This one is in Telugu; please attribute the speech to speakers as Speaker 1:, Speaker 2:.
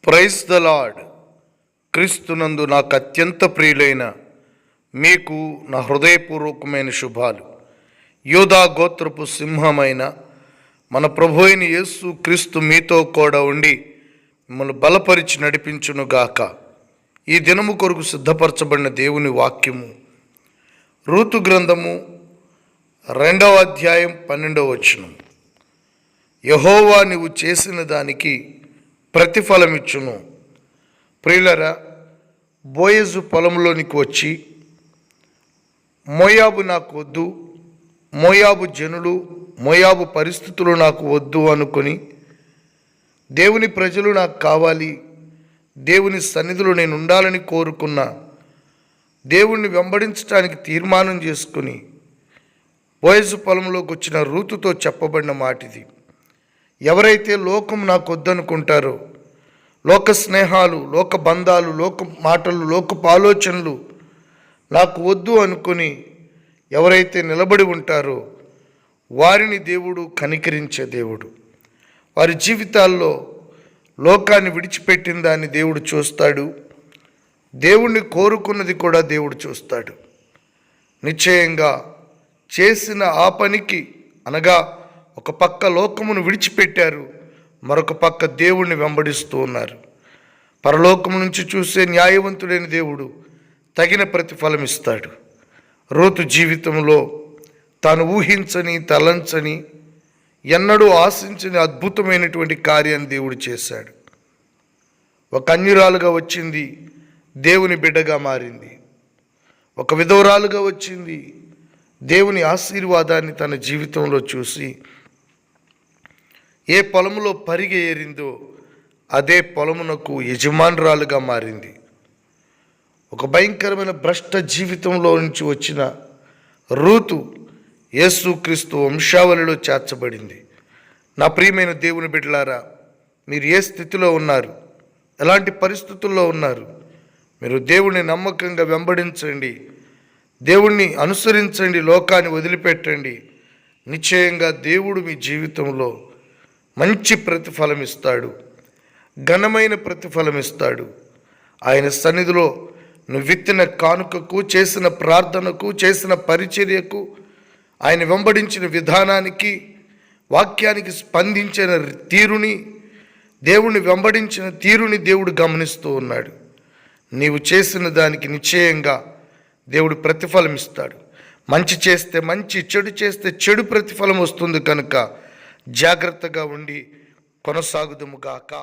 Speaker 1: Praise the lord. క్రీస్తునందు నాకు అత్యంత ప్రియులైన మీకు నా హృదయపూర్వకమైన శుభాలు. యూదా గోత్రపు సింహమైన మన ప్రభు అయిన యేసు క్రీస్తు మీతో కూడా ఉండి మిమ్మల్ని బలపరిచి నడిపించునుగాక. ఈ దినము కొరకు సిద్ధపరచబడిన దేవుని వాక్యము రూతు గ్రంథము 2వ అధ్యాయం 12వ వచనం. యెహోవా నీవు చేసిన దానికి ప్రతిఫలమిచ్చును. ప్రియులరా, బోయజు పొలంలోనికి వచ్చి మోయాబు నాకు వద్దు, మోయాబు జనులు, మోయాబు పరిస్థితులు నాకు వద్దు అనుకొని దేవుని ప్రజలు నాకు కావాలి, దేవుని సన్నిధిలో నేను ఉండాలని కోరుకున్న, దేవుణ్ణి వెంబడించడానికి తీర్మానం చేసుకుని బోయజు పొలంలోకి వచ్చిన రూతుతో చెప్పబడిన మాటిది. ఎవరైతే లోకం నాకు వద్దనుకుంటారో, లోక స్నేహాలు, లోక బంధాలు, లోక మాటలు, లోకపు ఆలోచనలు నాకు వద్దు అనుకుని ఎవరైతే నిలబడి ఉంటారో వారిని దేవుడు కనికరించే దేవుడు. వారి జీవితాల్లో లోకాన్ని విడిచిపెట్టిన దాన్ని దేవుడు చూస్తాడు, దేవుణ్ణి కోరుకున్నది కూడా దేవుడు చూస్తాడు. నిశ్చయంగా చేసిన ఆ పనికి, అనగా ఒక పక్క లోకమును విడిచిపెట్టారు, మరొక పక్క దేవుణ్ణి వెంబడిస్తూ ఉన్నారు. పరలోకము నుంచి చూసే న్యాయవంతుడైన దేవుడు తగిన ప్రతిఫలం ఇస్తాడు. రూతు జీవితంలో తాను ఊహించని, తలంచని, ఎన్నడూ ఆశించని అద్భుతమైనటువంటి కార్యాన్ని దేవుడు చేశాడు. ఒక అన్యురాలుగా వచ్చింది, దేవుని బిడ్డగా మారింది. ఒక విధవరాలుగా వచ్చింది, దేవుని ఆశీర్వాదాన్ని తన జీవితంలో చూసి ఏ పొలములో పరిగె ఏరిందో అదే పొలమునకు యజమానురాలుగా మారింది. ఒక భయంకరమైన భ్రష్ట జీవితంలో నుంచి వచ్చిన రూతు యేసుక్రీస్తు వంశావళిలో చేర్చబడింది. నా ప్రియమైన దేవుని బిడ్డలారా, మీరు ఏ స్థితిలో ఉన్నారు, ఎలాంటి పరిస్థితుల్లో ఉన్నారు, మీరు దేవుణ్ణి నమ్మకంగా వెంబడించండి, దేవుణ్ణి అనుసరించండి, లోకాన్ని వదిలిపెట్టండి. నిశ్చయంగా దేవుడు మీ జీవితంలో మంచి ప్రతిఫలం ఇస్తాడు, ఘనమైన ప్రతిఫలం ఇస్తాడు. ఆయన సన్నిధిలో నువ్వు విత్తిన కానుకకు, చేసిన ప్రార్థనకు, చేసిన పరిచర్యకు, ఆయన వెంబడించిన విధానానికి, వాక్యానికి స్పందించిన తీరుని, దేవుణ్ణి వెంబడించిన తీరుని దేవుడు గమనిస్తూ ఉన్నాడు. నీవు చేసిన దానికి నిశ్చయంగా దేవుడు ప్రతిఫలం ఇస్తాడు. మంచి చేస్తే మంచి, చెడు చేస్తే చెడు ప్రతిఫలం వస్తుంది కనుక జాగ్రత్తగా ఉండి కొనసాగుదుముగాక.